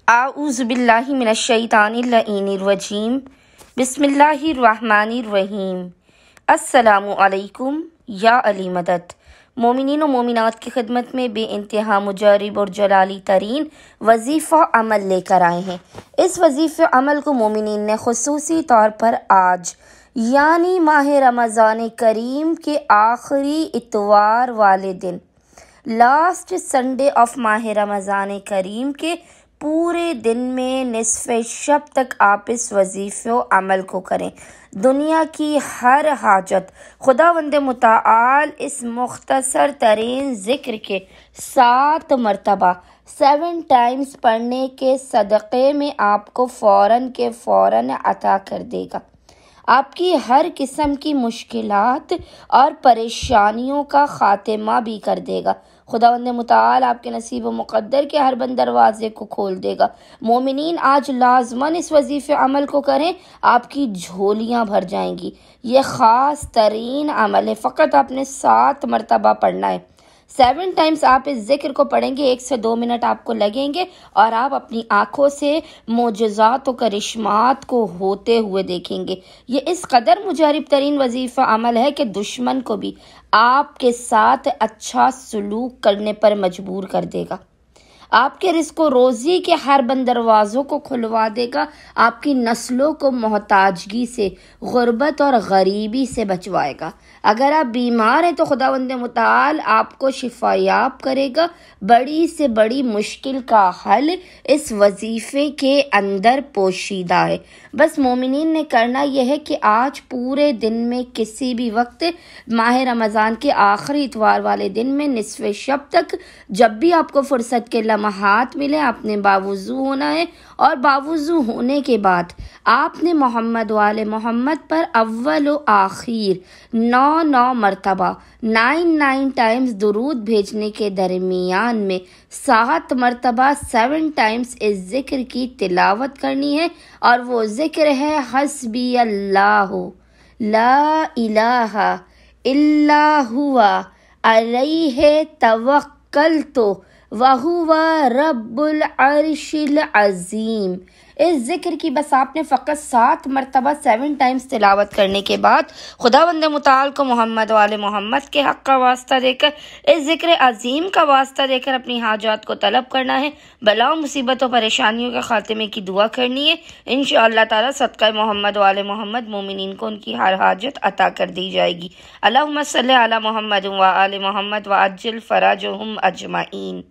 اعوذ باللہ من الشیطان اللعین الرجیم بسم اللہ الرحمن الرحیم۔ السلام علیکم یا علی مدد۔ مومنین و مومنات کی خدمت میں بے انتہا مجرب اور جلالی ترین وظیفہ عمل لے کر آئے ہیں۔ اس وظیفہ عمل کو مومنین نے خصوصی طور پر آج یعنی ماہ رمضان کریم کے آخری اتوار والے دن لاسٹ سنڈے آف ماہ رمضان کریم کے پورے دن میں نصف شب تک آپ اس وظیفے و عمل کو کریں۔ دنیا کی ہر حاجت خداوند متعال اس مختصر ترین ذکر کے 7 مرتبہ 7 ٹائمز پڑھنے کے صدقے میں آپ کو فوراً کے فوراً عطا کر دے گا۔ آپ کی ہر قسم کی مشکلات اور پریشانیوں کا خاتمہ بھی کر دے گا۔ خداوند متعال آپ کے نصیب و مقدر کے ہر بند دروازے کو کھول دے گا۔ مومنین آج لازماً اس وظیفے عمل کو کریں، آپ کی جھولیاں بھر جائیں گی۔ یہ خاص ترین عمل ہے، فقط آپ نے 7 مرتبہ پڑھنا ہے۔ 7 ٹائمز آپ اس ذکر کو پڑھیں گے، 1 سے 2 منٹ آپ کو لگیں گے اور آپ اپنی آنکھوں سے معجزات و کرشمات کو ہوتے ہوئے دیکھیں گے۔ یہ اس قدر مجرب ترین وظیفہ عمل ہے کہ دشمن کو بھی آپ کے ساتھ اچھا سلوک کرنے پر مجبور کر دے گا۔ آپ کے رزق و روزی کے ہر بند دروازوں کو کھلوا دے گا، آپ کی نسلوں کو محتاجگی سے، غربت اور غریبی سے بچوائے گا۔ اگر آپ بیمار ہیں تو خداوند متعال آپ کو شفا یاب کرے گا۔ بڑی سے بڑی مشکل کا حل اس وظیفے کے اندر پوشیدہ ہے۔ بس مومنین نے کرنا یہ ہے کہ آج پورے دن میں کسی بھی وقت ماہ رمضان کے آخری اتوار والے دن میں نصف شب تک جب بھی آپ کو فرصت کے لمحات ملے آپ نے باوضو ہونا ہے، اور باوضو ہونے کے بعد آپ نے محمد و آل محمد پر اول و آخر 9 مرتبہ 9 ٹائمز درود بھیجنے کے درمیان میں 7 مرتبہ 7 ٹائمز اس ذکر کی تلاوت کرنی ہے، اور وہ ذکر ہے حسبی اللہ لا الہ الا هو علیہ توکلت وہو رب العرش العظیم۔ اس ذکر کی بس آپ نے فقط 7 مرتبہ 7 ٹائمز تلاوت کرنے کے بعد خداوند متعال کو محمد و آل محمد کے حق کا واسطہ دے کر، اس ذکر عظیم کا واسطہ دے کر اپنی حاجات کو طلب کرنا ہے، بلا و مصیبت و پریشانیوں کے خاتمے کی دعا کرنی ہے۔ انشاءاللہ تعالی صدقہ محمد و آل محمد مومنین کو ان کی ہر حاجت عطا کر دی جائے گی۔ اللہم صلی علی محمد و آل محمد وعجل فرجہم اجمعین۔